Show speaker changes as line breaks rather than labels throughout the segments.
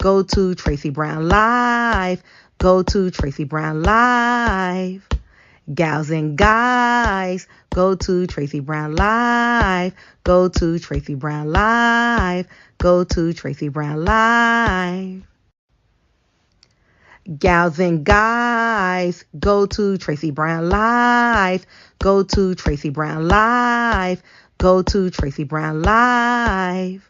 go to Tracy Brown Live. Go to Tracy Brown Live. Gals and guys, go to Tracy Brown Live. Go to Tracy Brown Live. Go to Tracy Brown Live. Gals and guys, go to Tracy Brown Live. Go to Tracy Brown Live. Go to Tracy Brown Live.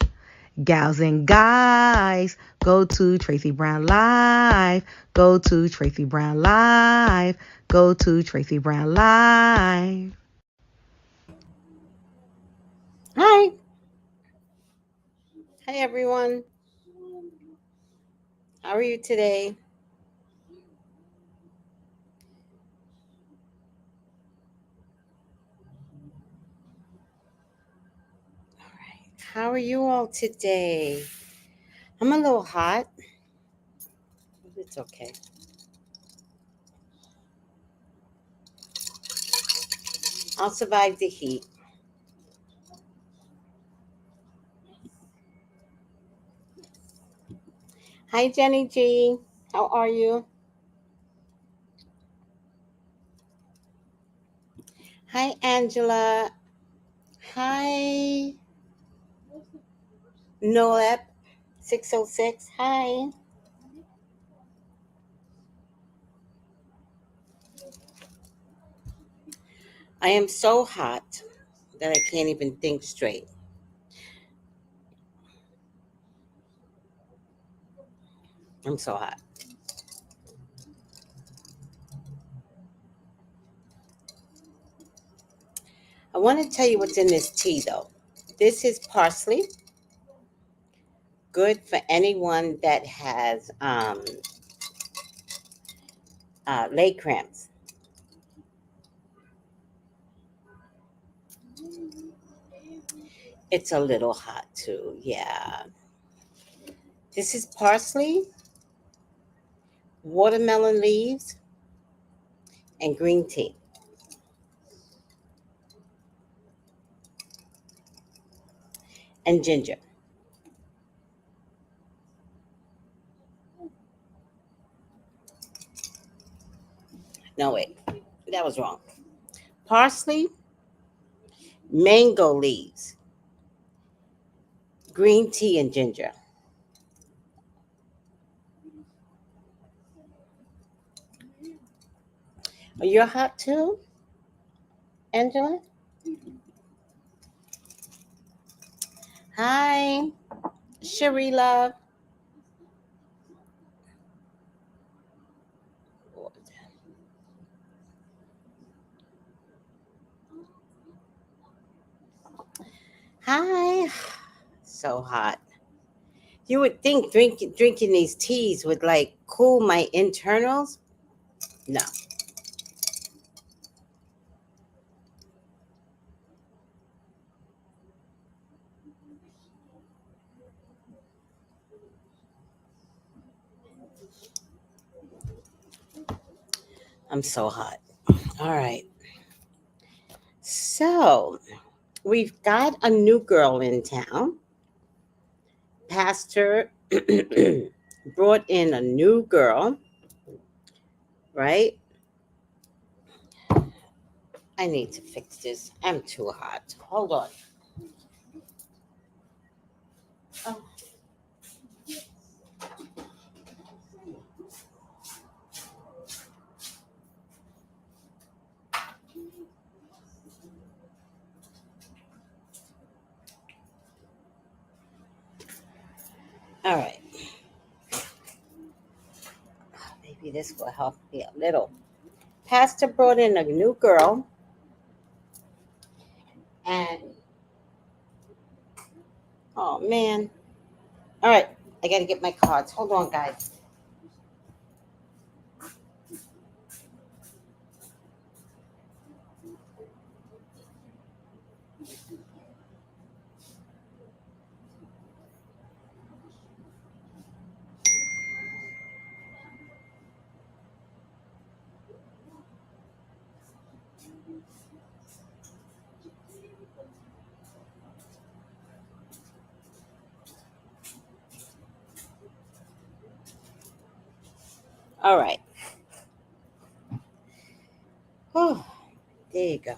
Gals and guys, go to Tracy Brown Live. Go to Tracy Brown Live. Go to Tracy Brown Live.
Hi. Hi, everyone. How are you today? All right. How are you all today? I'm a little hot. But it's okay. I'll survive the heat. Hi, Jenny G. How are you? Hi, Angela. Hi, Noep 606. Hi. I am so hot that I can't even think straight. I'm so hot. I want to tell you what's in this tea, though. This is parsley, good for anyone that has leg cramps. It's a little hot too, yeah. This is parsley, watermelon leaves, and green tea. And ginger. No, wait, that was wrong. Parsley, mango leaves, green tea, and ginger. Are you hot too, Angela? Hi, Cherie love. Hi. So hot. You would think drinking these teas would like cool my internals. No, I'm so hot. All right. So we've got a new girl in town. Pastor brought in a new girl, right? I need to fix this. I'm too hot. Hold on. Oh. All right. Maybe this will help me a little. Pastor brought in a new girl, and oh man. All right. I got to get my cards. Hold on, guys. All right. Oh, there you go.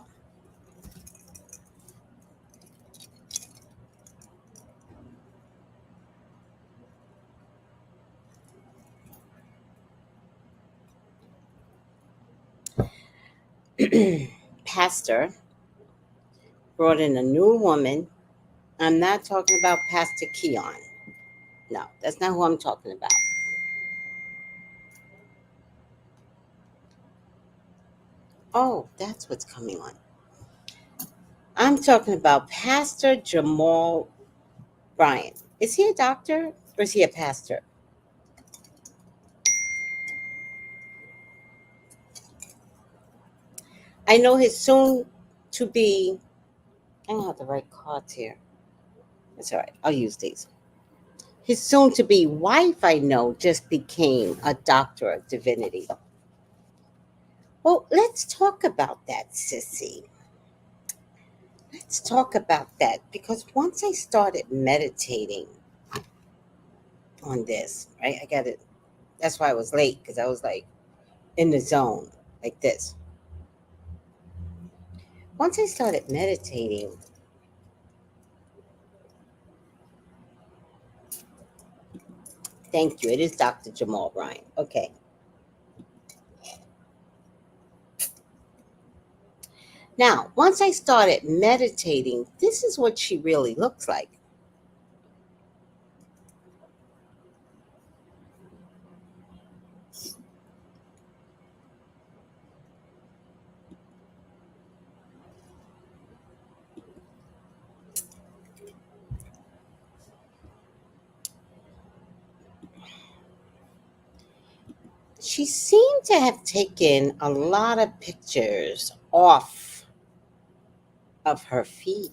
Pastor brought in a new woman. I'm not talking about Pastor Keon. No, that's not who I'm talking about. Oh, that's what's coming on. I'm talking about Pastor Jamal Bryant. Is he a doctor or is he a pastor? I know his soon to be, I don't have the right cards here. That's all right. I'll use these. His soon to be wife, I know, just became a doctor of divinity. Well, let's talk about that, sissy. Let's talk about that because once I started meditating on this, right? I got it. That's why I was late because I was like in the zone like this. Once I started meditating, thank you. It is Dr. Jamal Bryant. Okay. Now, once I started meditating, this is what she really looks like. She seemed to have taken a lot of pictures off of her feet.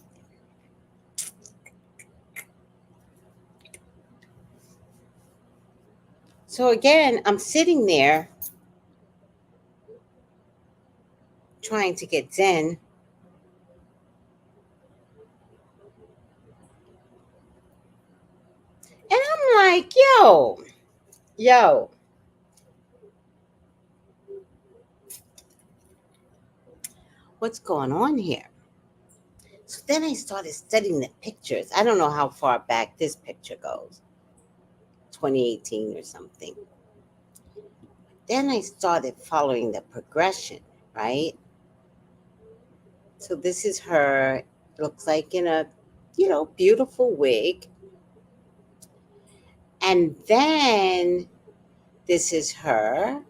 So again, I'm sitting there trying to get Zen, and I'm like, yo, what's going on here? So then I started studying the pictures. I don't know how far back this picture goes, 2018 or something. Then I started following the progression, right? So this is her, looks like in a, beautiful wig. And then this is her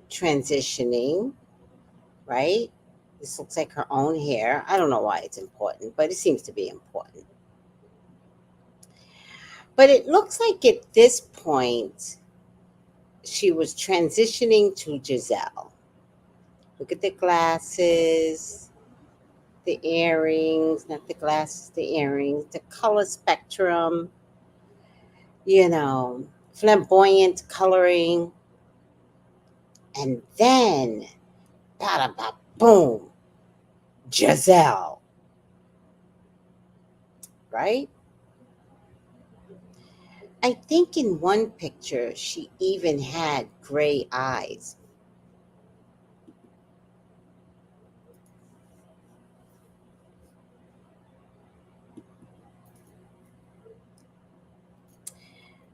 transitioning, right? This looks like her own hair. I don't know why it's important, but it seems to be important. But it looks like at this point, she was transitioning to Giselle. Look at the glasses, the earrings, not the glasses, the earrings, the color spectrum, you know, flamboyant coloring. And then, bada ba boom, Giselle, right? I think in one picture she even had gray eyes.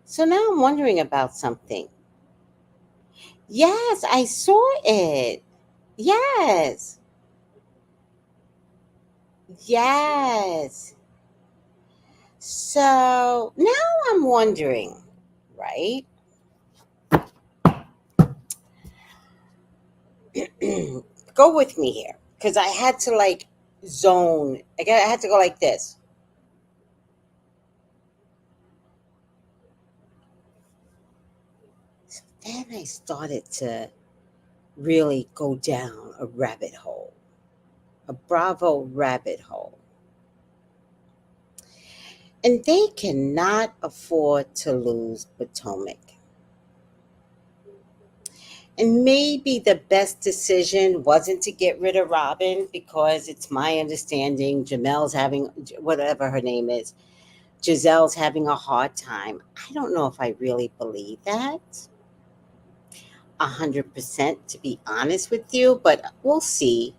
So now I'm wondering about something. Yes, I saw it. Yes. Yes. So now I'm wondering, right? Go with me here because I had to like zone. I had to go like this. So then I started to really go down a rabbit hole, a Bravo rabbit hole. And they cannot afford to lose Potomac. And maybe the best decision wasn't to get rid of Robin because it's my understanding Jamel's having, whatever her name is, Giselle's having a hard time. I don't know if I really believe that. 100% to be honest with you, but we'll see.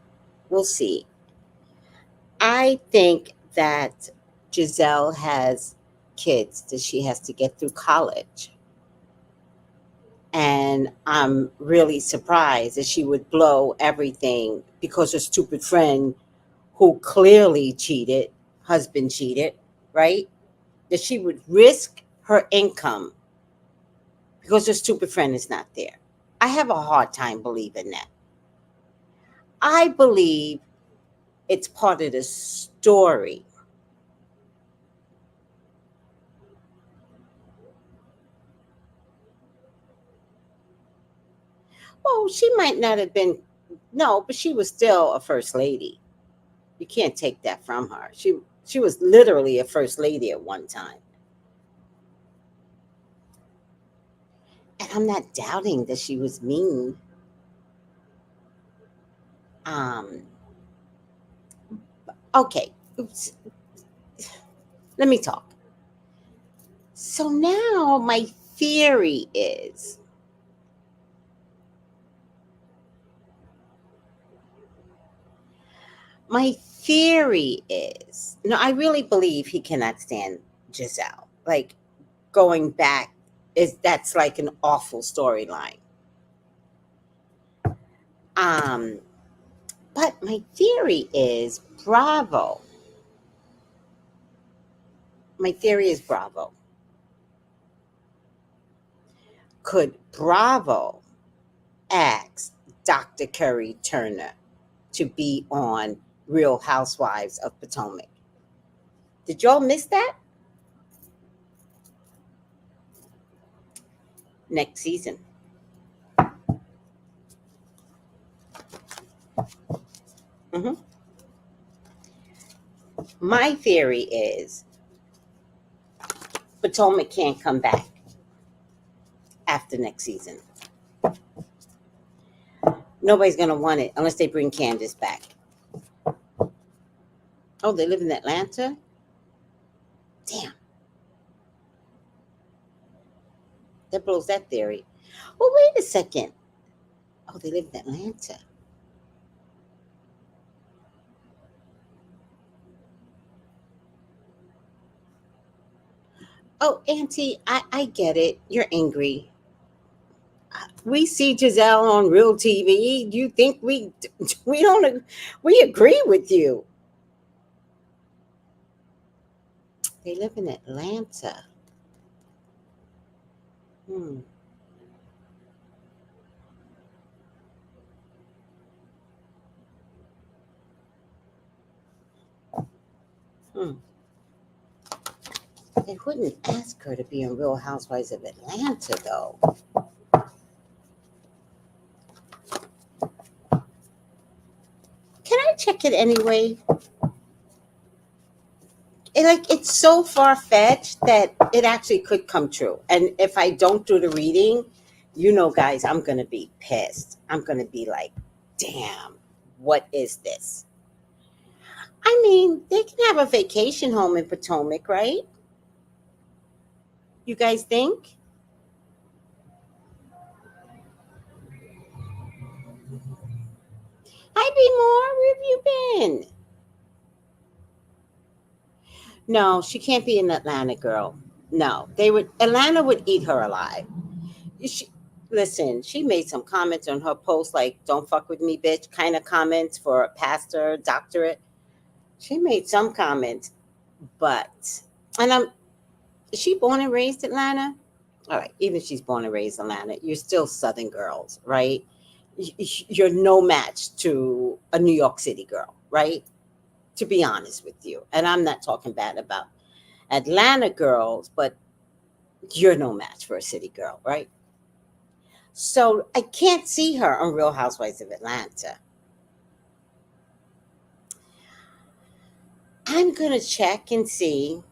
We'll see. I think that Giselle has kids that she has to get through college. And I'm really surprised that she would blow everything because her stupid friend, who clearly cheated, husband cheated, right? That she would risk her income because her stupid friend is not there. I have a hard time believing that. I believe it's part of the story. Oh, she might not have been, no, but she was still a first lady. You can't take that from her. She was literally a first lady at one time. And I'm not doubting that she was mean. Um, okay, oops, let me talk. So now theory is my theory is no, I really believe he cannot stand Giselle. Like going back is that's like an awful storyline. Um, but my theory is Bravo. My theory is Bravo. Could Bravo ask Dr. Curry Turner to be on Real Housewives of Potomac? Did y'all miss that? Next season. Hmm. My theory is Potomac can't come back after next season. Nobody's going to want it unless they bring Candace back. Oh, they live in Atlanta? Damn, that blows that theory. Well, wait a second. Oh, they live in Atlanta. Oh, Auntie, I get it. You're angry. We see Giselle on real TV. You think we don't we agree with you? They live in Atlanta. Hmm. Hmm. They wouldn't ask her to be on Real Housewives of Atlanta, though. Can I check it anyway? It's so far fetched that it actually could come true. And if I don't do the reading, guys, I'm gonna be pissed. I'm gonna be like, damn, what is this? I mean, they can have a vacation home in Potomac, right? You guys think? Hi, B More. Where have you been? No, she can't be an Atlanta girl. No, Atlanta would eat her alive. She, listen, she made some comments on her post like "Don't fuck with me, bitch" kind of comments for a pastor doctorate. She made some comments, but and I'm is she born and raised Atlanta? All right, even if she's born and raised Atlanta, you're still Southern girls, right? You're no match to a New York City girl, right? To be honest with you, and I'm not talking bad about Atlanta girls, but you're no match for a city girl, right? So I can't see her on Real Housewives of Atlanta. I'm gonna check and see.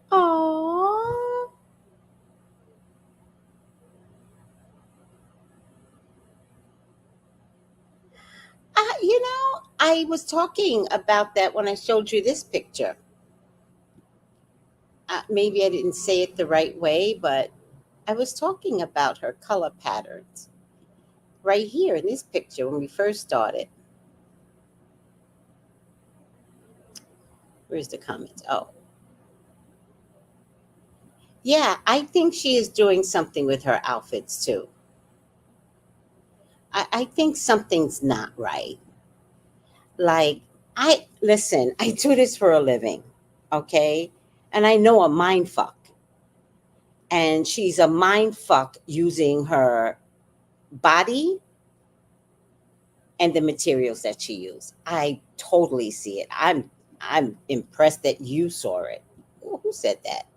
Oh, I was talking about that when I showed you this picture. Maybe I didn't say it the right way, but I was talking about her color patterns right here in this picture when we first started. Where's the comments? Oh, yeah, I think she is doing something with her outfits too. I think something's not right. Like, I listen, I do this for a living, okay? And I know a mind fuck. And she's a mind fuck using her body and the materials that she used. I totally see it. I'm impressed that you saw it. Ooh, who said that?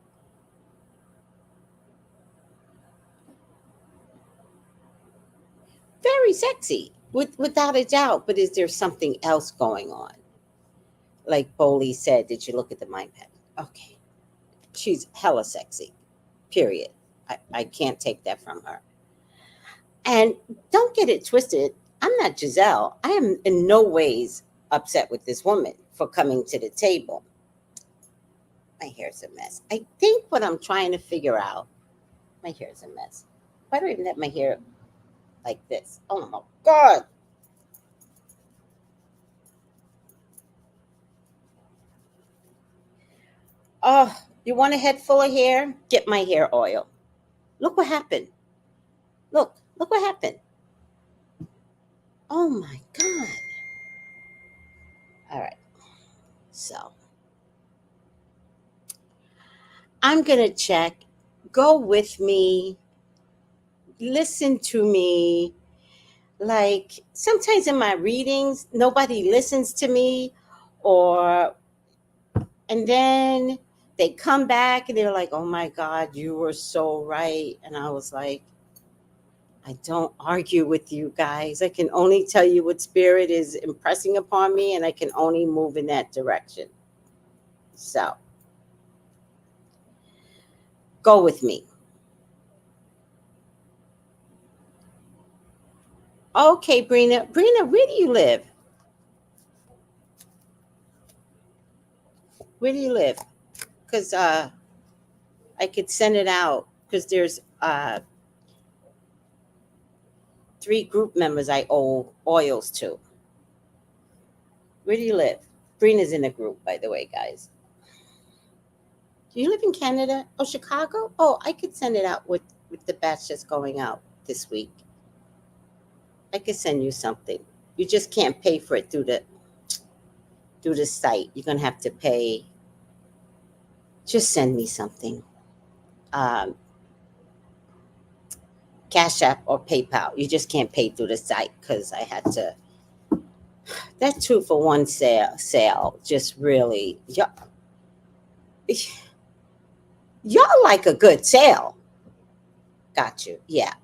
Very sexy, without a doubt. But is there something else going on? Like Bowley said, did you look at the mind pad? Okay, she's hella sexy. Period. I can't take that from her. And don't get it twisted. I'm not Giselle. I am in no ways upset with this woman for coming to the table. My hair's a mess. I think what I'm trying to figure out, my hair's a mess. Why do I even have my hair like this? Oh my God. Oh, you want a head full of hair? Get my hair oil. Look what happened. Look what happened. Oh my God. All right. So I'm going to check. Go with me. Listen to me. Like sometimes in my readings, nobody listens to me, or, and then they come back and they're like, oh my God, you were so right. And I was like, I don't argue with you guys. I can only tell you what spirit is impressing upon me, and I can only move in that direction. So go with me. Okay, Brina. Brina, where do you live? Where do you live? Because I could send it out because there's three group members I owe oils to. Where do you live? Brina's in the group, by the way, guys. Do you live in Canada? Oh, Chicago? Oh, I could send it out with the batch that's going out this week. I could send you something. You just can't pay for it through the site. You're gonna have to pay. Just send me something. Um, Cash App or PayPal. You just can't pay through the site because I had to. That 2 for 1 sale just really y'all like a good sale. Got you. Yeah.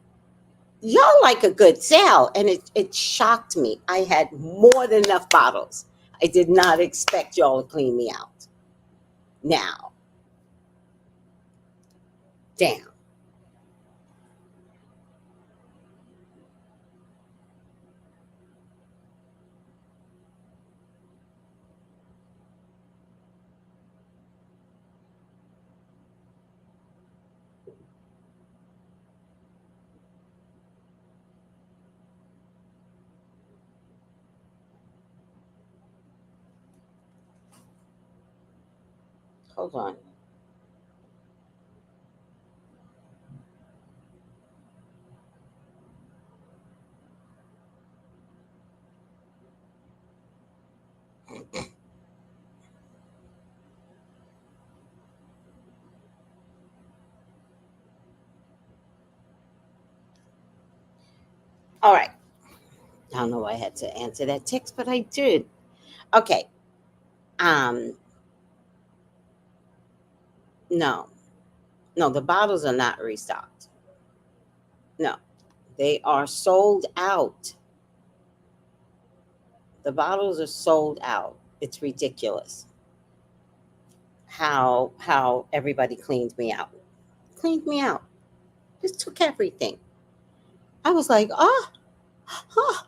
Y'all like a good sale. And it shocked me. I had more than enough bottles. I did not expect y'all to clean me out. Now, damn. Hold on. All right. I don't know why I had to answer that text, but I did. Okay. Um, no. No, the bottles are not restocked. No. They are sold out. The bottles are sold out. It's ridiculous how everybody cleaned me out. Cleaned me out. Just took everything. I was like, oh, huh.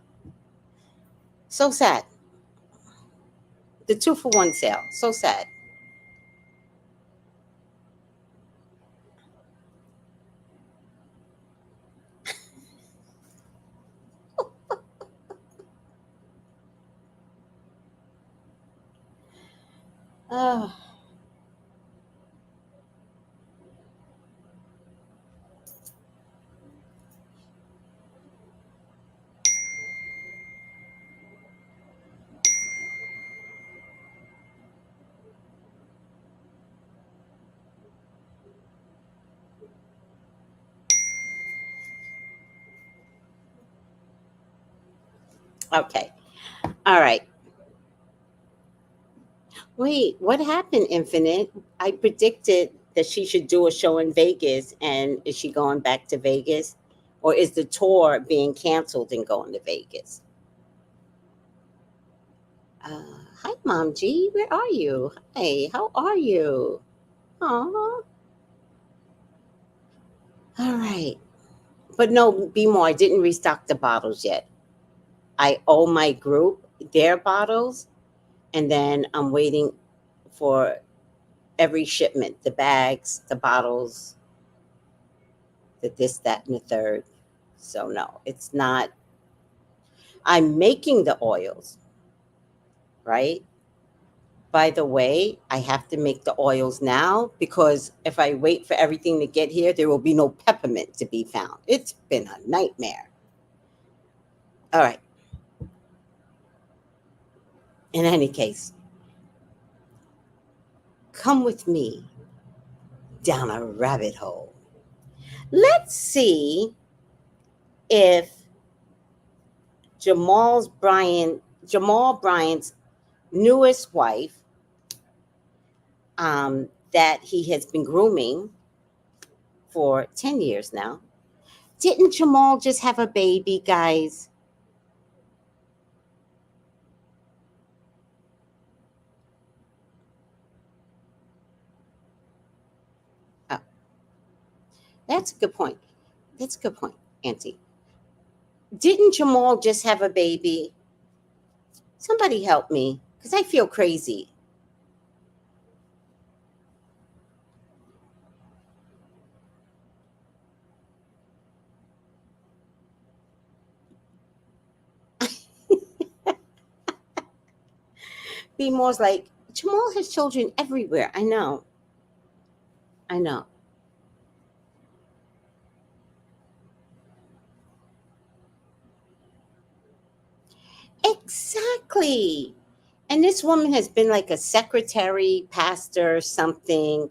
So sad. The 2-for-1 sale. So sad. Oh, okay. All right. Wait, what happened, Infinite? I predicted that she should do a show in Vegas, and is she going back to Vegas? Or is the tour being canceled and going to Vegas? Hi, Mom G. Where are you? Hi, how are you? Aw. All right. But no, be more. I didn't restock the bottles yet. I owe my group their bottles, and then I'm waiting for every shipment, the bags, the bottles, the this, that, and the third. So no, it's not. I'm making the oils, right? By the way, I have to make the oils now because if I wait for everything to get here, there will be no peppermint to be found. It's been a nightmare. All right. In any case, come with me down a rabbit hole. Let's see if Jamal Bryant's newest wife, that he has been grooming for 10 years now. Didn't Jamal just have a baby, guys? Oh, that's a good point. That's a good point, Auntie. Didn't Jamal just have a baby? Somebody help me, because I feel crazy. Be more's like, Jamal has children everywhere. I know. I know. Exactly. And this woman has been like a secretary, pastor, something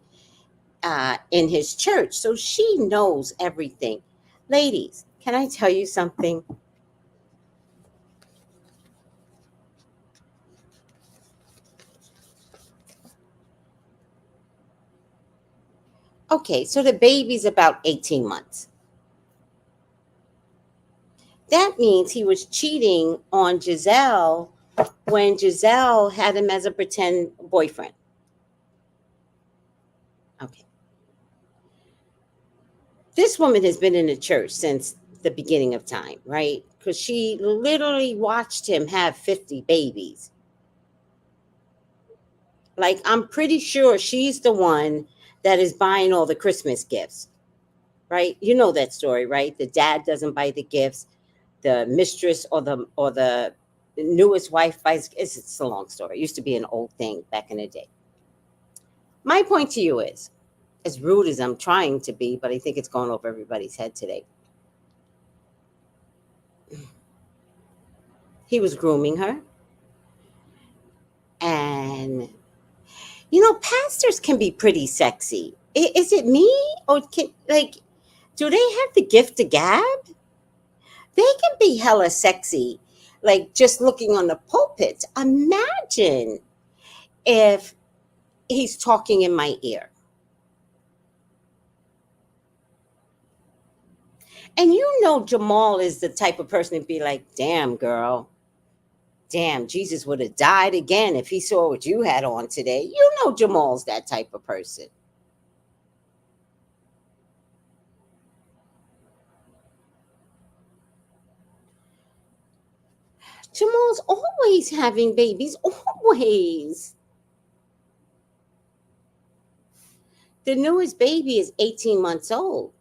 in his church. So she knows everything. Ladies, can I tell you something? Okay, so the baby's about 18 months. That means he was cheating on Giselle when Giselle had him as a pretend boyfriend. Okay. This woman has been in the church since the beginning of time, right? Because she literally watched him have 50 babies. Like, I'm pretty sure she's the one that is buying all the Christmas gifts, right? You know that story, right? The dad doesn't buy the gifts, the mistress or the newest wife buys. It's a long story. It used to be an old thing back in the day. My point to you is, as rude as I'm trying to be, but I think it's going over everybody's head today. He was grooming her, and pastors can be pretty sexy. Is it me, or can do they have the gift of gab? They can be hella sexy, like just looking on the pulpit. Imagine if he's talking in my ear. And Jamal is the type of person to be like, damn, girl, damn, Jesus would have died again if he saw what you had on today. Jamal's that type of person. Jamal's always having babies, always. The newest baby is 18 months old,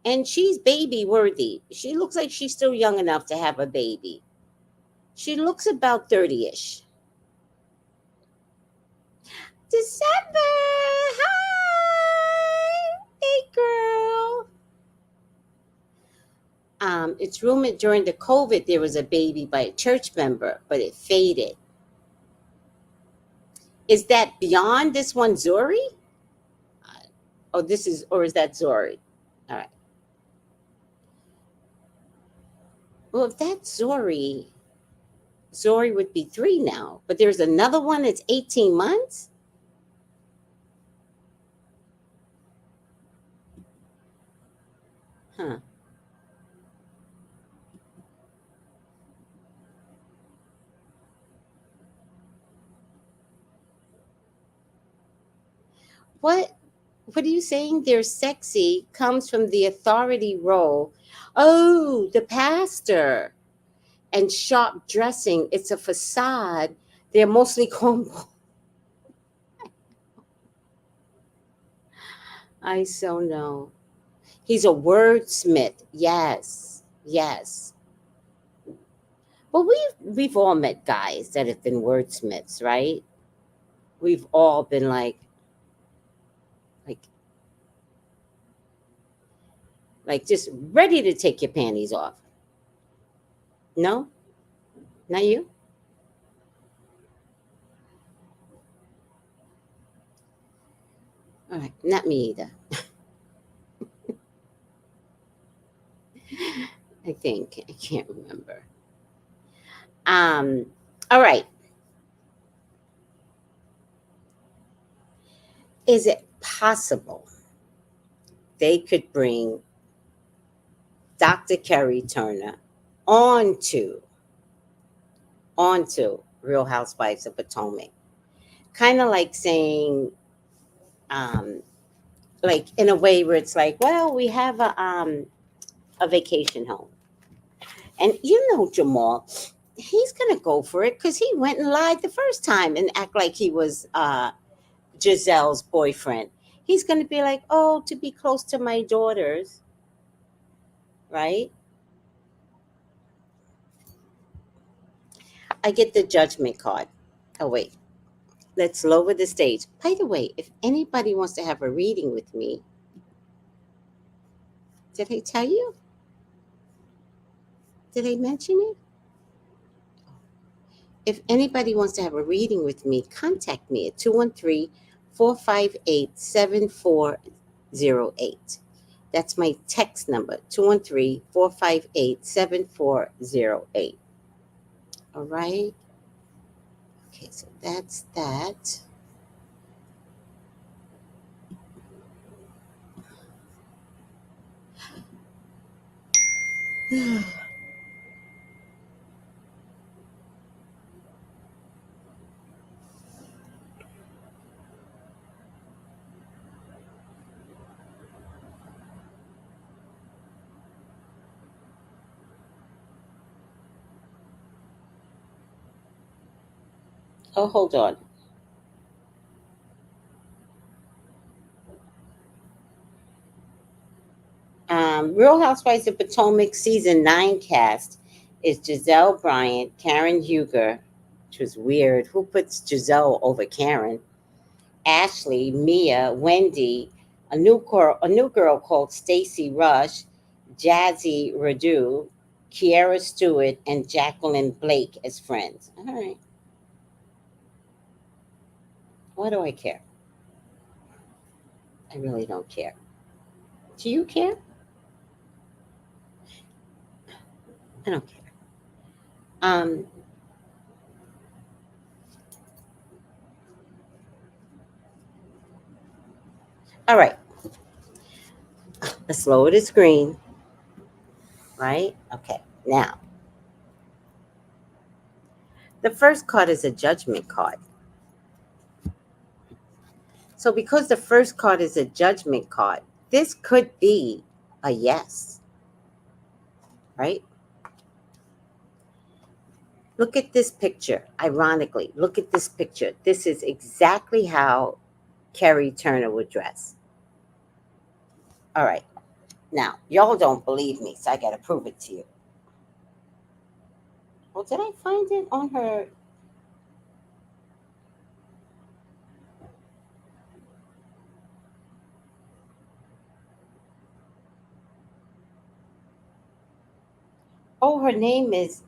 and she's baby worthy. She looks like she's still young enough to have a baby. She looks about 30ish. December, hi, hey girl. It's rumored during the COVID there was a baby by a church member, but it faded. Is that beyond this one Zori? Oh, this is, or is that Zori? All right. Well, if that's Zori, Zori would be 3 now. But there's another one that's 18 months? Huh. What what are you saying? They're sexy comes from the authority role. Oh, the pastor. And sharp dressing, it's a facade. They're mostly cornball. I so know. He's a wordsmith. Yes. Yes. Well, we've all met guys that have been wordsmiths, right? We've all been like like just ready to take your panties off. No? Not you? All right, not me either. I think I can't remember. Um all right. Is it possible they could bring Dr. Kerry Turner onto onto Real Housewives of Potomac? Kind of like saying, um, like in a way where it's like, well, we have a vacation home, and you know Jamal, he's gonna go for it because he went and lied the first time and act like he was Gizelle's boyfriend. He's gonna be like, oh, to be close to my daughters, right? I get the judgment card. Oh wait, let's lower the stage. By the way, if anybody wants to have a reading with me, did I tell you? Did I mention it? If anybody wants to have a reading with me, contact me at 213-458-7408. That's my text number, 213-458-7408. All right? Okay, so that's that. Oh, hold on. Real Housewives of Potomac season 9 cast is Giselle Bryant, Karen Huger, which was weird. Who puts Giselle over Karen? Ashley, Mia, Wendy, a new girl called Stacy Rush, Jazzy Radu, Kiera Stewart, and Jacqueline Blake as friends. All right. Why do I care? I really don't care. Do you care? I don't care. Um, all right. Let's lower the screen. Right? Okay. Now, the first card is a judgment card. So because the first card is a judgment card, this could be a yes, right? Look at this picture. Ironically, look at this picture. This is exactly how Kerry Turner would dress. All right. Now, y'all don't believe me, so I got to prove it to you. Well, did I find it on her? Oh, her name is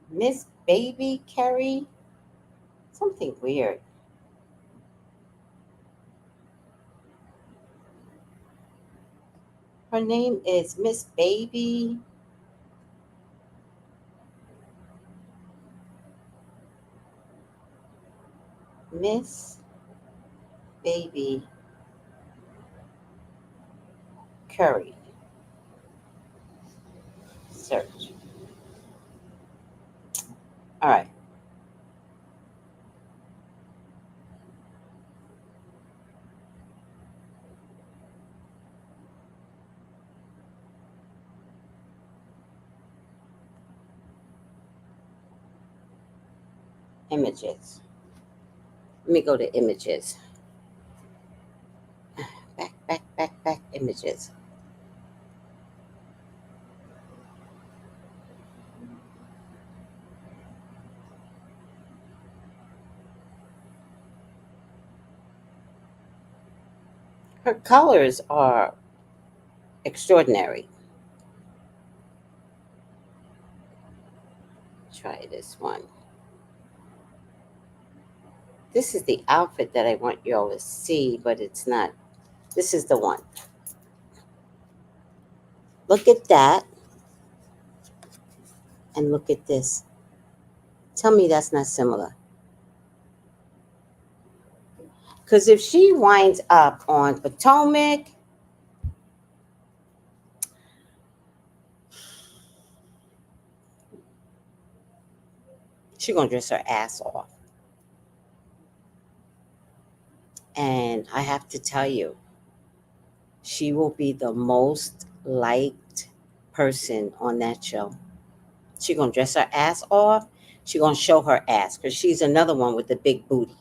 Miss Baby Kerry. Something weird. Her name is Miss Baby. Miss Baby Curry. Search. All right. Images. Let me go to images. Back. Images. Her colors are extraordinary. Try this one. This is the outfit that I want you all to see, but it's not. This is the one. Look at that and look at this. Tell me that's not similar. Because if she winds up on Potomac, she's going to dress her ass off. And I have to tell you, she will be the most liked person on that show. She's going to dress her ass off. She's going to show her ass because she's another one with the big booty.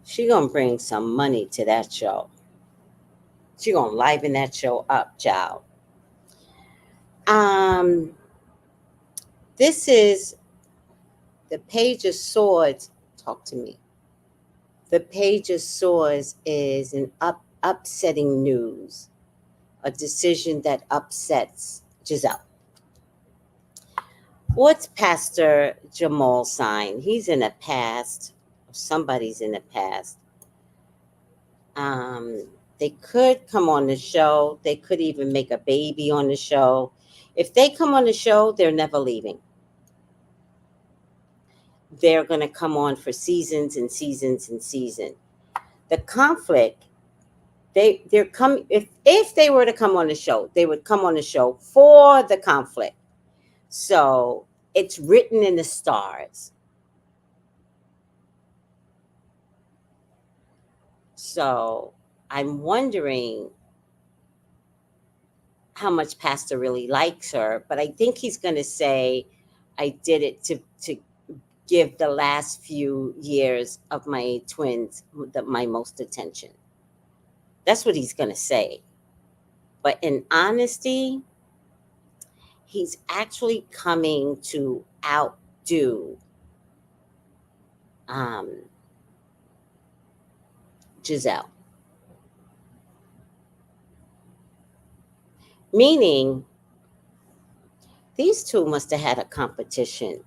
She's going to bring some money to that show. She's going to liven that show up, child. Um, this is the Page of Swords. Talk to me. The Page of Swords is an upsetting news, a decision that upsets Giselle. What's Pastor Jamal sign? He's in the past. Somebody's in the past. They could come on the show. They could even make a baby on the show. If they come on the show, they're never leaving. They're going to come on for seasons and seasons and seasons. The conflict, they're coming. If they were to come on the show, they would come on the show for the conflict. So it's written in the stars. So I'm wondering how much Pastor really likes her, but I think he's going to say, I did it to give the last few years of my twins my most attention. That's what he's going to say. But in honesty, he's actually coming to outdo um, Giselle. Meaning, these two must have had a competition,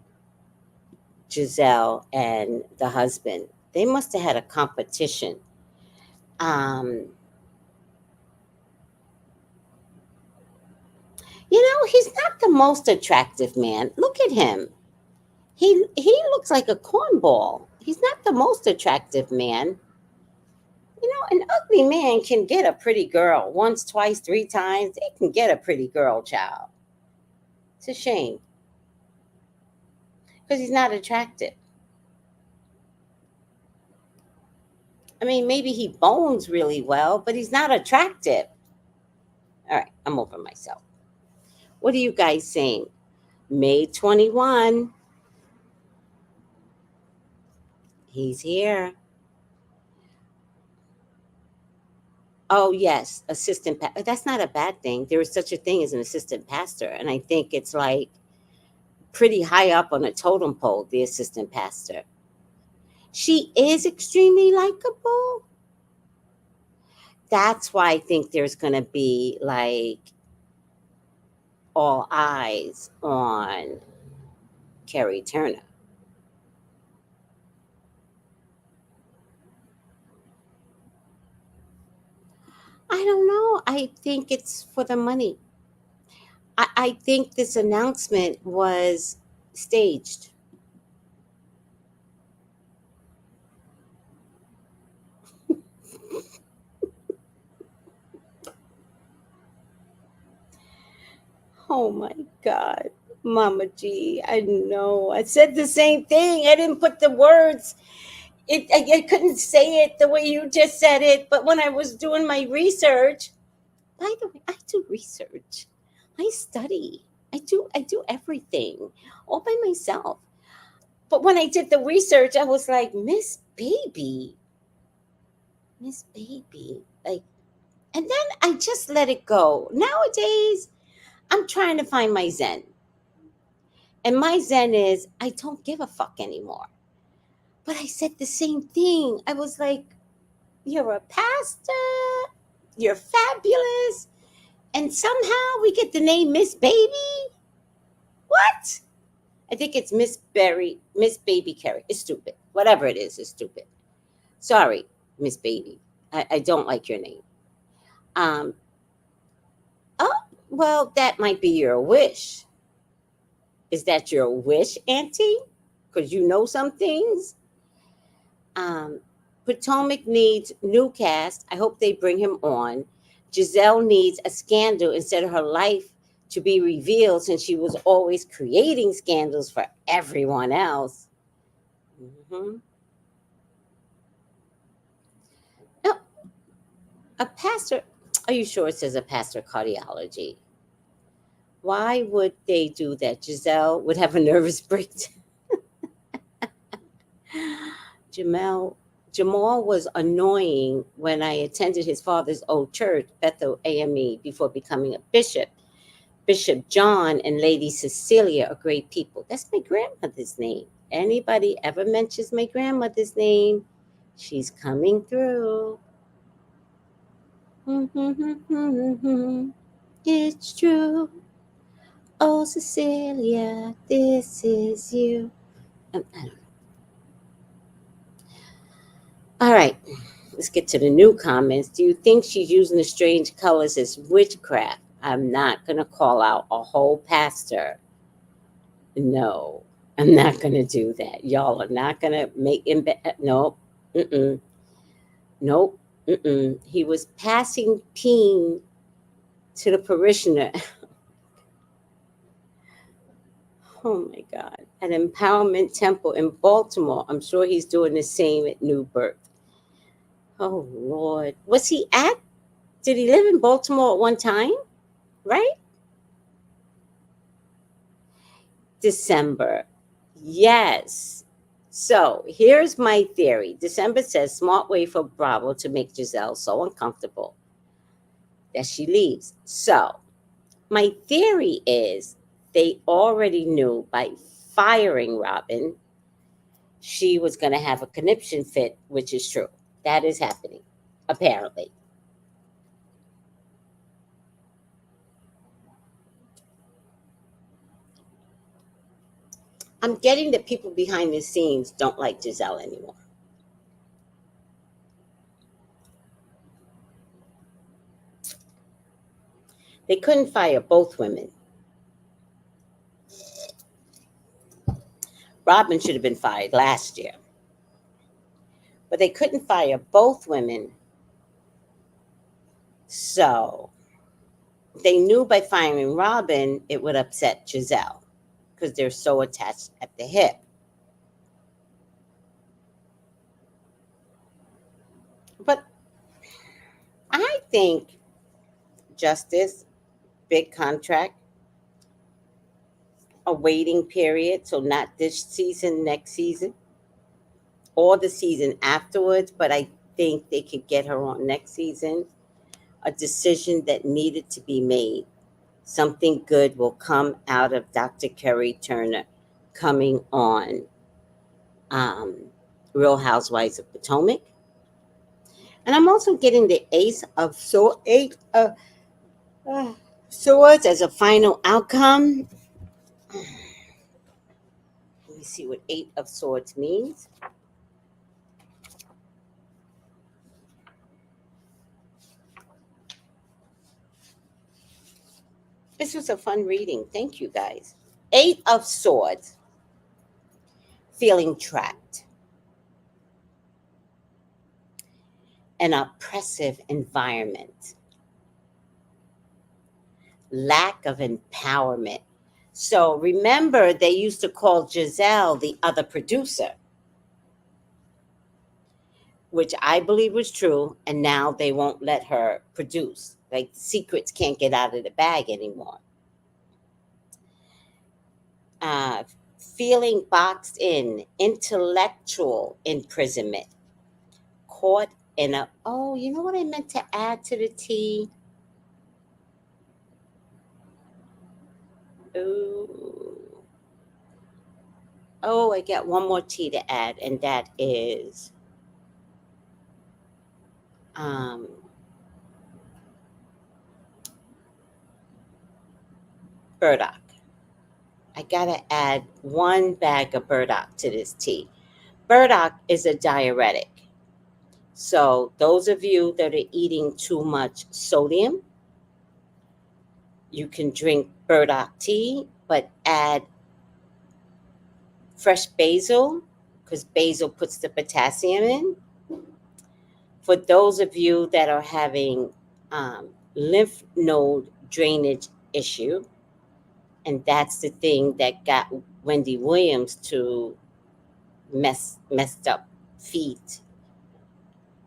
Giselle and the husband. They must have had a competition. Um, he's not the most attractive man. Look at him. He looks like a cornball. He's not the most attractive man. An ugly man can get a pretty girl once, twice, three times. They can get a pretty girl, child. It's a shame because he's not attractive. I mean, maybe he bones really well, but he's not attractive. All right, I'm over myself. What are you guys saying? May 21. He's here. Oh, yes, that's not a bad thing. There is such a thing as an assistant pastor. And I think it's like pretty high up on a totem pole, the assistant pastor. She is extremely likable. That's why I think there's going to be like all eyes on Carrie Turner. I don't know. I think it's for the money. I think this announcement was staged. Oh my God. Mama G, I know. I said the same thing. I didn't put the words. I couldn't say it the way you just said it. But when I was doing my research, by the way, I do research. I study. I do everything all by myself. But when I did the research, I was like, Miss Baby. Like, and then I just let it go. Nowadays, I'm trying to find my zen. And my zen is I don't give a fuck anymore. But I said the same thing. I was like, you're a pastor, you're fabulous, and somehow we get the name Miss Baby? What? I think it's Miss Baby Carrie. It's stupid. Whatever it is stupid. Sorry, Miss Baby. I don't like your name. Um, oh, well, that might be your wish. Is that your wish, Auntie? Because you know some things. Um, Potomac needs new cast. I hope they bring him on. Giselle needs a scandal instead of her life to be revealed since she was always creating scandals for everyone else. hmm No, a pastor. Are you sure it says a pastor cardiology? Why would they do that? Giselle would have a nervous breakdown. Jamal Jamal was annoying when I attended his father's old church, Bethel AME, before becoming a bishop. Bishop John and Lady Cecilia are great people. That's my grandmother's name. Anybody ever mentions my grandmother's name, she's coming through. It's true. Oh, Cecilia, this is you. I don't All right, let's get to the new comments. Do you think she's using the strange colors as witchcraft? I'm not going to call out a whole pastor. No, I'm not going to do that. Y'all are not going to make him. Nope. Mm-mm. Nope. Mm-mm. He was passing peen to the parishioner. Oh my God. At Empowerment Temple in Baltimore. I'm sure he's doing the same at New Birth. Oh Lord. Was he at? Did he live in Baltimore at one time? Right? December. Yes. So here's my theory. December says smart way for Bravo to make Giselle so uncomfortable that she leaves. So my theory is they already knew by firing Robin, she was going to have a conniption fit, which is true. That is happening, apparently. I'm getting that people behind the scenes don't like Giselle anymore. They couldn't fire both women. Robin should have been fired last year, but they couldn't fire both women. So they knew by firing Robin, it would upset Giselle because they're so attached at the hip. But I think justice, big contract, a waiting period. So not this season, next season, or the season afterwards. But I think they could get her on next season. A decision that needed to be made. Something good will come out of Dr. Kerry Turner coming on um, Real Housewives of Potomac. And I'm also getting the Eight of uh, Swords as a final outcome. Let me see what Eight of Swords means. This was a fun reading. Thank you guys. Eight of Swords, feeling trapped, an oppressive environment, lack of empowerment. So remember, they used to call Giselle the other producer, which I believe was true, and now they won't let her produce. Like secrets can't get out of the bag anymore. Uh, Feeling boxed in, intellectual imprisonment, caught in a. Oh, you know what I meant to add to the tea? Ooh. Oh, I got one more tea to add, and that is um, burdock. I gotta add one bag of burdock to this tea. Burdock is a diuretic. So, those of you that are eating too much sodium, you can drink burdock tea, but add fresh basil because basil puts the potassium in. For those of you that are having lymph node drainage issue, and that's the thing that got Wendy Williams to messed up feet.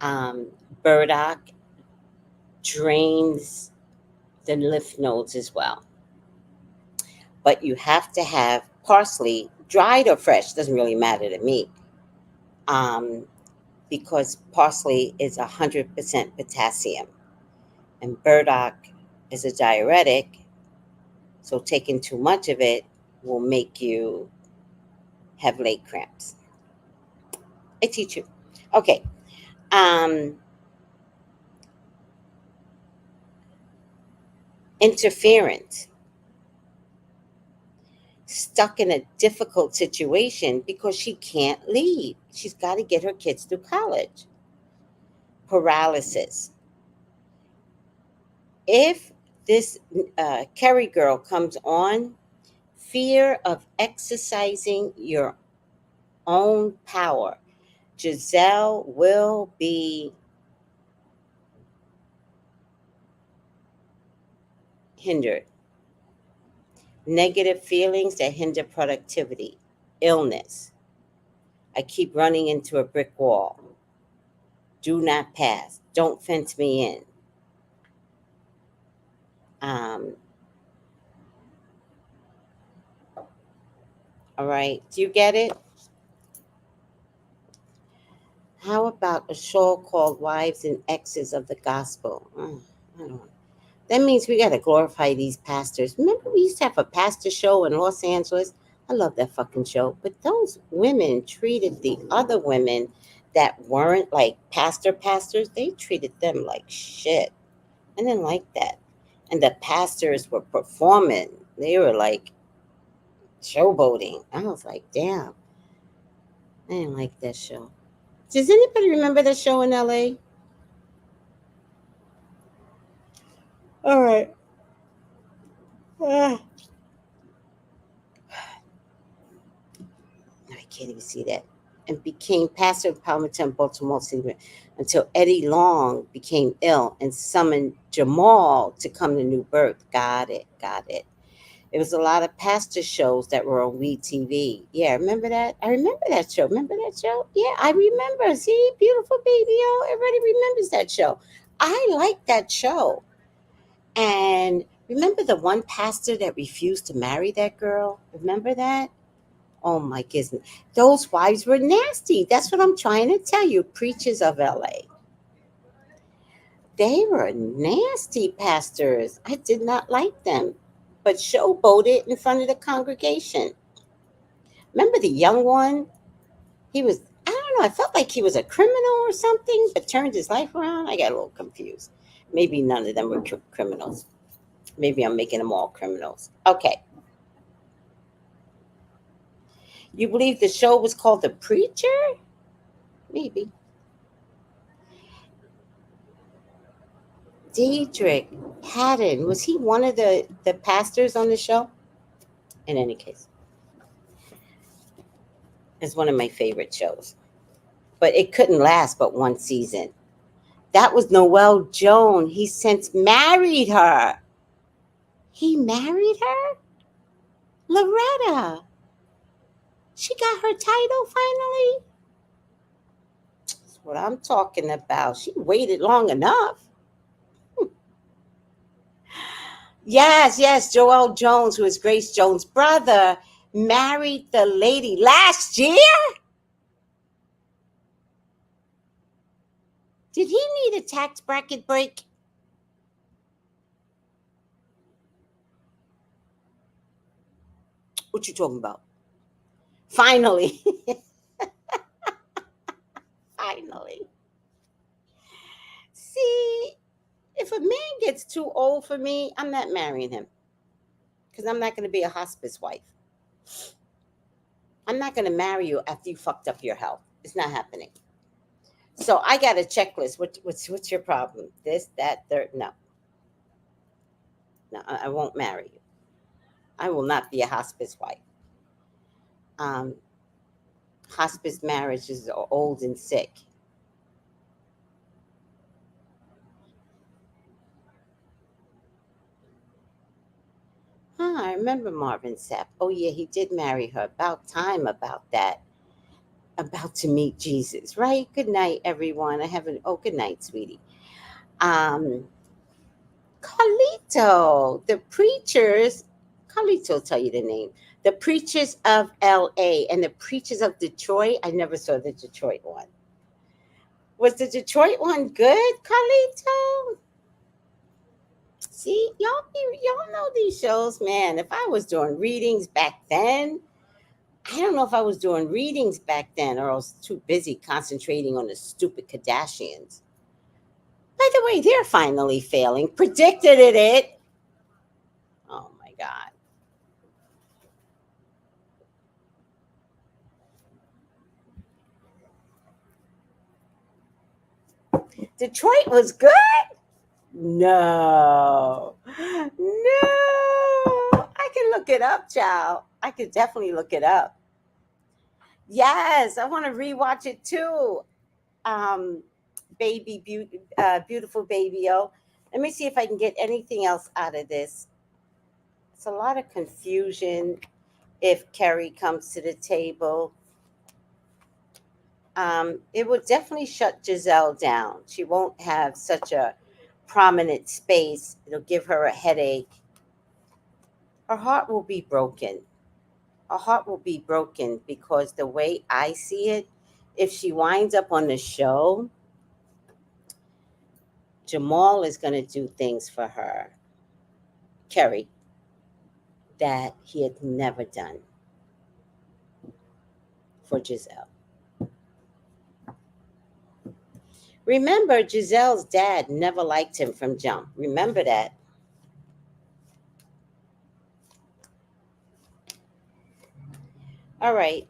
Um, Burdock drains the lymph nodes as well. But you have to have parsley, dried or fresh, doesn't really matter to me, um, because parsley is 100% potassium, and burdock is a diuretic, so taking too much of it will make you have leg cramps. I teach you. Okay. Um, Interference. Stuck in a difficult situation because she can't leave. She's got to get her kids through college. Paralysis. If this Kerry girl comes on, fear of exercising your own power, Giselle will be hindered. Negative feelings that hinder productivity, illness. I keep running into a brick wall. Do not pass. Don't fence me in. Um, all right. Do you get it? How about a show called Wives and Exes of the Gospel? I don't know. That means we got to glorify these pastors. Remember, we used to have a pastor show in Los Angeles? I love that fucking show. But those women treated the other women that weren't like pastors, they treated them like shit. I didn't like that. And the pastors were performing. They were like showboating. I was like, damn, I didn't like that show. Does anybody remember that show in LA? All right. Ah, I can't even see that. And became pastor of Palmerton, Baltimore City, until Eddie Long became ill and summoned Jamal to come to New Birth. Got it, got it. There was a lot of pastor shows that were on We TV. Yeah, remember that? I remember that show. Remember that show? Yeah, I remember. See, beautiful baby, oh, everybody remembers that show. I like that show. And remember the one pastor that refused to marry that girl? Remember that? Oh my goodness. Those wives were nasty. That's what I'm trying to tell you, preachers of LA. They were nasty pastors. I did not like them, but showboated in front of the congregation. Remember the young one? He was, I don't know, I felt like he was a criminal or something, but turned his life around. I got a little confused. Maybe none of them were criminals. Maybe I'm making them all criminals. Okay. You believe the show was called The Preacher? Maybe. Diedrich Haddon, was he one of the pastors on the show? In any case, it's one of my favorite shows. But it couldn't last but one season. That was Noelle Joan. He since married her. He married her? Loretta. She got her title finally? That's what I'm talking about. She waited long enough. Yes, yes, Joel Jones, who is Grace Jones' brother, married the lady last year? Did he need a tax bracket break? What you talking about? Finally. Finally. See, if a man gets too old for me, I'm not marrying him because I'm not going to be a hospice wife. I'm not going to marry you after you fucked up your health. It's not happening. So I got a checklist. What's your problem? This, that, third. No, no, I won't marry you. I will not be a hospice wife. Um, Hospice marriages are old and sick. Huh, I remember Marvin Sapp. Oh yeah, he did marry her. About time about that. About to meet Jesus, right? Good night, everyone. I haven't. Oh, good night, sweetie. Um, Carlito, the preachers. Carlito will tell you the name. The preachers of L.A. and the preachers of Detroit. I never saw the Detroit one. Was the Detroit one good, Carlito? See, y'all know these shows, man. If I was doing readings back then, I don't know if I was doing readings back then or I was too busy concentrating on the stupid Kardashians. By the way, they're finally failing. Predicted it. Oh my God. Detroit was good? No. No. I can look it up, child. I could definitely look it up. Yes, I want to rewatch it too. Um, beautiful baby. Oh, let me see if I can get anything else out of this. It's a lot of confusion if Kerry comes to the table. It will definitely shut Giselle down. She won't have such a prominent space. It'll give her a headache. Her heart will be broken. Her heart will be broken because the way I see it, if she winds up on the show, Jamal is going to do things for her, Kerry, that he had never done for Giselle. Remember, Giselle's dad never liked him from jump. Remember that. All right.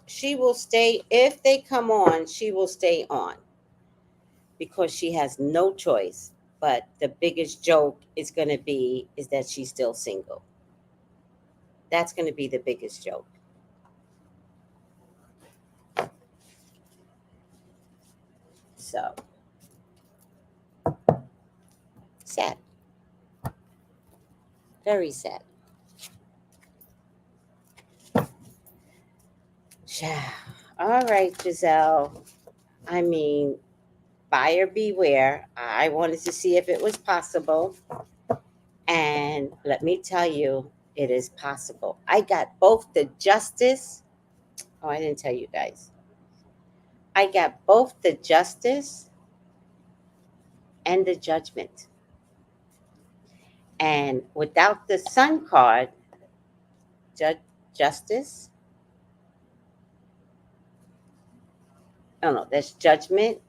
She will stay, if they come on, she will stay on because she has no choice. But the biggest joke is that she's still single. That's going to be the biggest joke. So sad. Very sad. All right, Giselle. I mean, buyer beware. I wanted to see if it was possible. And let me tell you, it is possible. I got both the justice. Oh, I didn't tell you guys. I got both the justice and the judgment. And without the sun card, justice, oh no, that's judgment.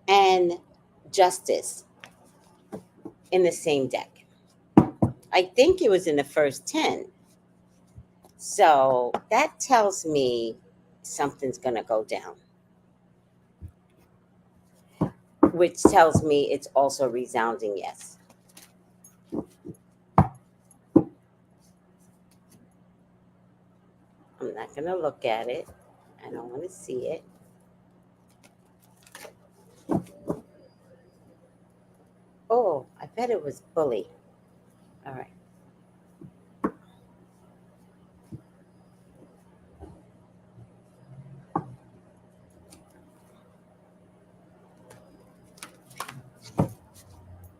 And justice in the same deck. I think it was in the first 10. So that tells me something's going to go down, which tells me it's also resounding yes. I'm not going to look at it. I don't want to see it. Oh, I bet it was bully. All right.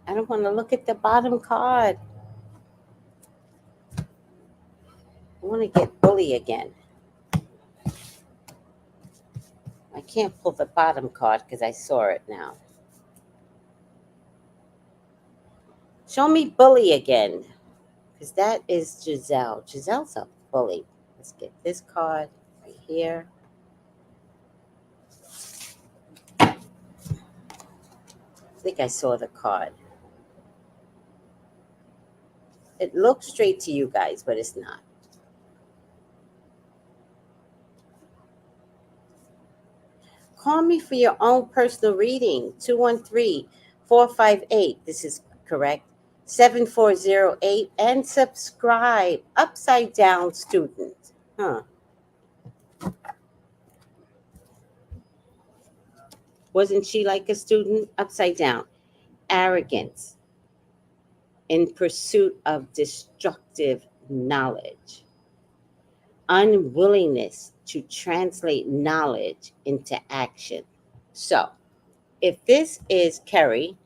I don't want to look at the bottom card. I want to get bully again. I can't pull the bottom card because I saw it now. Show me bully again, because that is Giselle. Giselle's a bully. Let's get this card right here. I think I saw the card. It looks straight to you guys, but it's not. Call me for your own personal reading. 213-458. This is correct. 7408. And subscribe. Upside down student. Huh. Wasn't she like a student? Upside down. Arrogance in pursuit of destructive knowledge. Unwillingness to translate knowledge into action. So, if this is Kerry,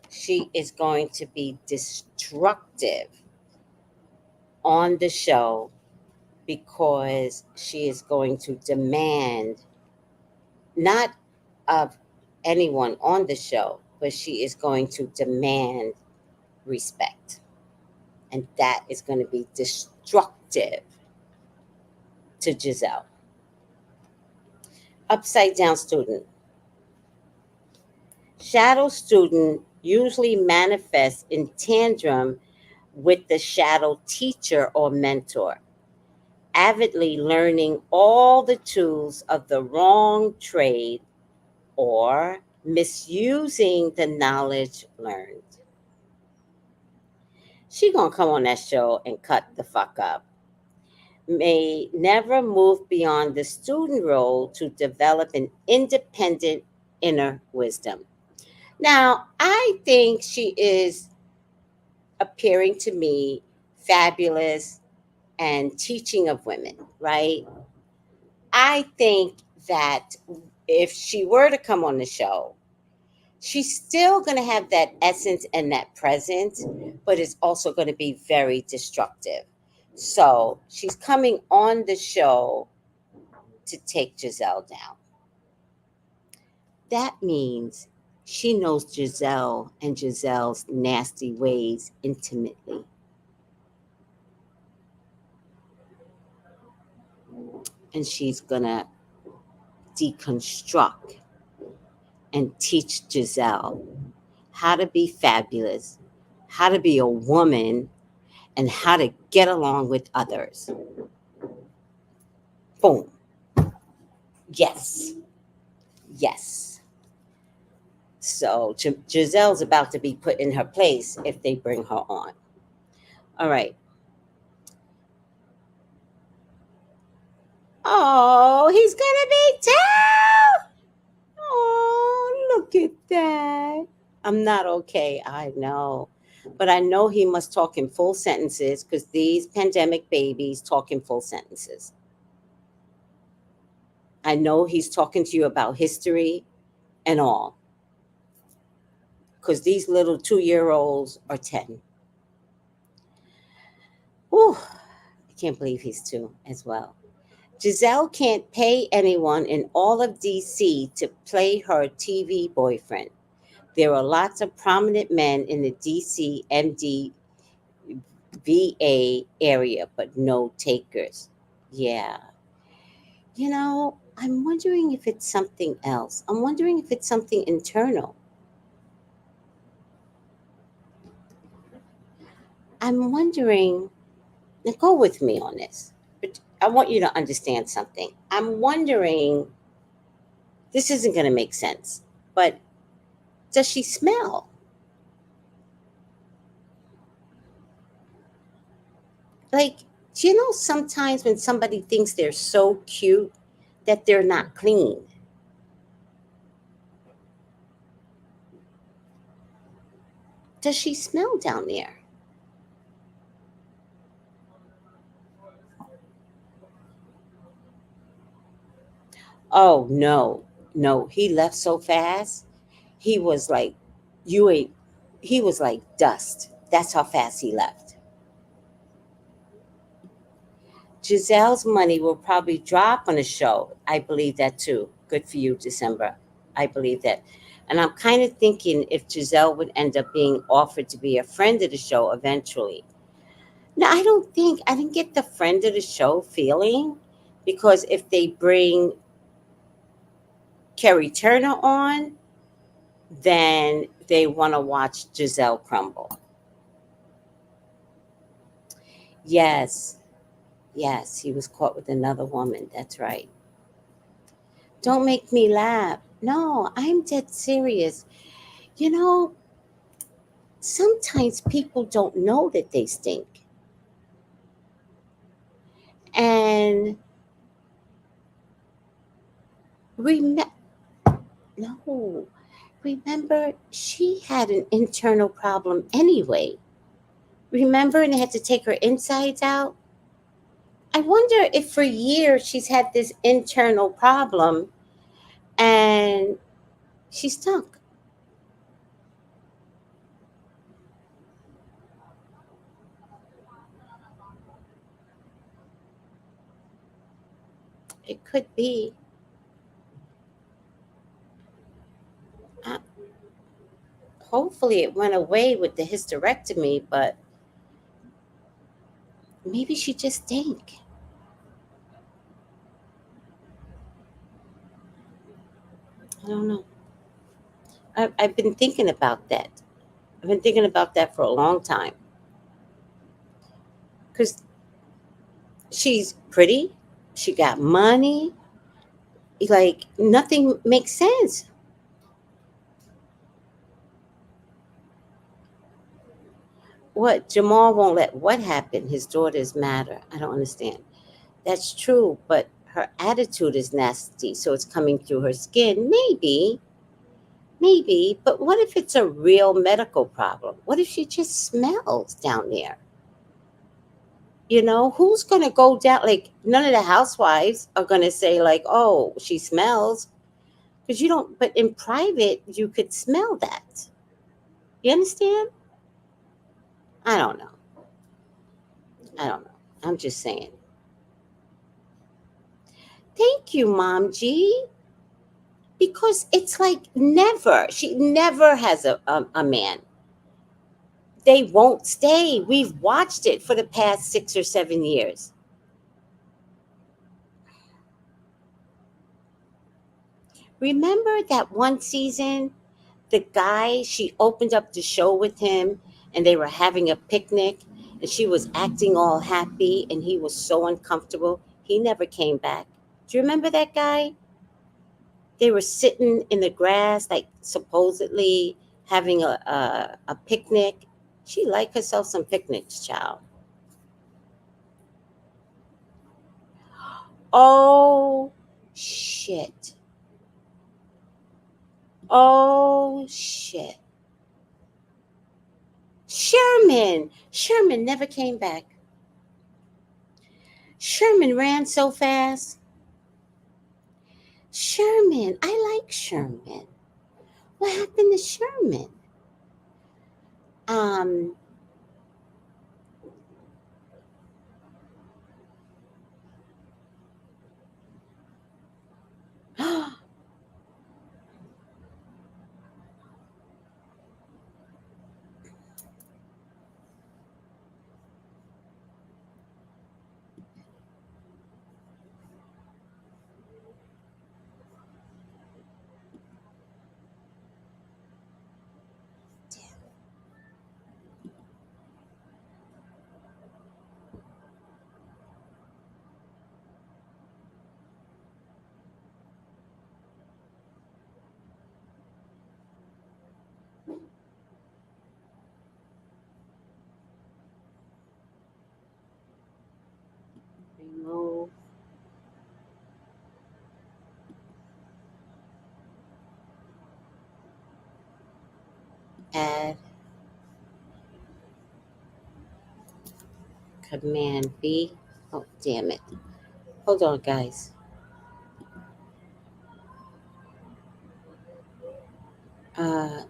she is going to be destructive on the show because she is going to demand not of anyone on the show, but she is going to demand respect. And that is going to be destructive to Giselle. Upside down student. Shadow student usually manifests in tandem with the shadow teacher or mentor, avidly learning all the tools of the wrong trade or misusing the knowledge learned. She gonna come on that show and cut the fuck up. May never move beyond the student role to develop an independent inner wisdom. Now, I think she is appearing to me fabulous and teaching of women, right? I think that if she were to come on the show, she's still going to have that essence and that presence, but it's also going to be very destructive. So she's coming on the show to take Giselle down. That means she knows Giselle and Giselle's nasty ways intimately. And she's going to deconstruct and teach Giselle how to be fabulous, how to be a woman, and how to get along with others. Boom. Yes. Yes. So Giselle's about to be put in her place if they bring her on. All right. Oh, he's gonna be two. Oh, look at that. I'm not okay. I know. But I know he must talk in full sentences because these pandemic babies talk in full sentences. I know he's talking to you about history and all because these little 2 year olds are 10. Whew, I can't believe he's two as well. Giselle can't pay anyone in all of DC to play her TV boyfriend. There are lots of prominent men in the DC MDVA area, but no takers. Yeah. I'm wondering if it's something else. I'm wondering if it's something internal. I'm wondering, now go with me on this, but I want you to understand something. I'm wondering, this isn't going to make sense, but does she smell? Like, do you know sometimes when somebody thinks they're so cute that they're not clean? Does she smell down there? Oh, no, no. He left so fast. He was like, you ain't, he was like dust. That's how fast he left. Giselle's money will probably drop on the show. I believe that too. Good for you, December. I believe that. And I'm kind of thinking if Giselle would end up being offered to be a friend of the show eventually. No, I didn't get the friend of the show feeling because if they bring Kerry Turner on, then they want to watch Giselle crumble. Yes, yes, he was caught with another woman. That's right. Don't make me laugh. No, I'm dead serious. You know, sometimes people don't know that they stink. And remember, no, remember, she had an internal problem anyway. Remember, and they had to take her insides out? I wonder if for years she's had this internal problem and she stunk. It could be. Uh, Hopefully, it went away with the hysterectomy, but maybe she just stank. I don't know. I've been thinking about that. I've been thinking about that for a long time because she's pretty, she got money, like nothing makes sense. What Jamal won't let what happen? His daughters matter. I don't understand. That's true, but her attitude is nasty, so it's coming through her skin. Maybe, maybe, but what if it's a real medical problem? What if she just smells down there? Who's going to go down? Like, none of the housewives are going to say, like, oh, she smells. Because you don't, but in private, you could smell that. You understand? I don't know. I don't know. I'm just saying. Thank you, Mom G. Because it's like never. She never has a man. They won't stay. We've watched it for the past 6 or 7 years. Remember that one season, the guy, she opened up the show with him and they were having a picnic and she was acting all happy and he was so uncomfortable. He never came back. Do you remember that guy? They were sitting in the grass, like supposedly having a picnic. She liked herself some picnics, child. Oh shit. Oh shit. Sherman never came back. Sherman ran so fast. Sherman, I like Sherman. What happened to Sherman? Um, remove, add, command B. Oh, damn it. Hold on, guys.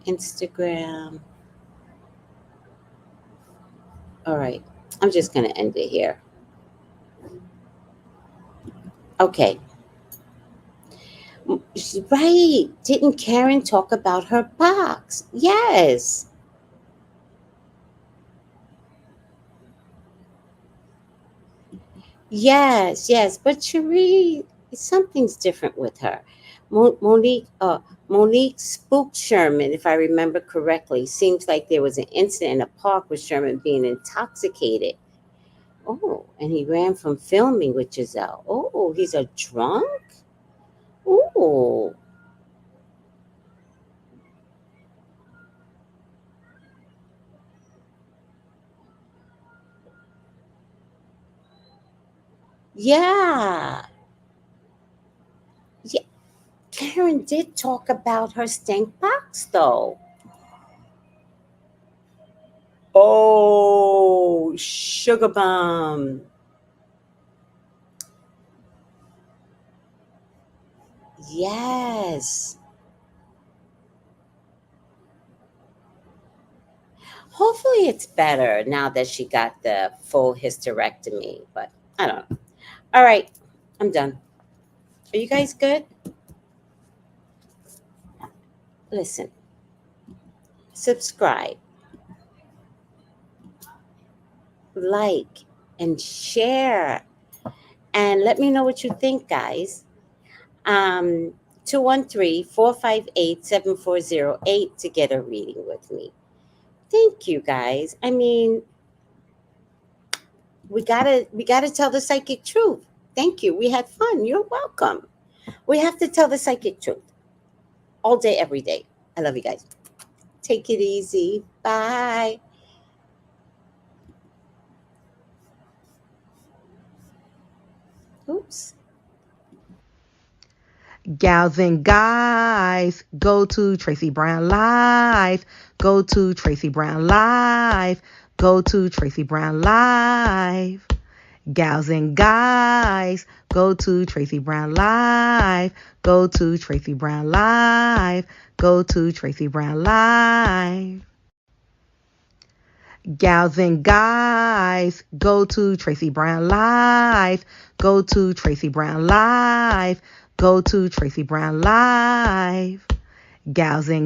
Instagram. All right. I'm just going to end it here. Okay. Right. Didn't Karen talk about her box? Yes. Yes, yes. But Cherie, something's different with her. Monique spooked Sherman, if I remember correctly. Seems like there was an incident in a park with Sherman being intoxicated. Oh, and he ran from filming with Giselle. Oh, he's a drunk? Oh, yeah. Yeah, Karen did talk about her stank box, though. Oh, sugar bomb. Yes. Hopefully it's better now that she got the full hysterectomy, but I don't know. All right, I'm done. Are you guys good? Listen, subscribe, like, and share. And let me know what you think, guys. 213-458-7408 to get a reading with me. Thank you, guys. I mean, we gotta tell the psychic truth. Thank you. We had fun. You're welcome. We have to tell the psychic truth all day, every day. I love you guys. Take it easy. Bye. Oops.
Gals and guys, go to Tracy Brown Live. Go to Tracy Brown Live. Go to Tracy Brown Live. Gals and guys, go to Tracy Brown Live. Go to Tracy Brown Live. Go to Tracy Brown Live. Gals and guys, go to Tracy Brown Live. Go to Tracy Brown Live. Go to Tracy Brown Live. Gals and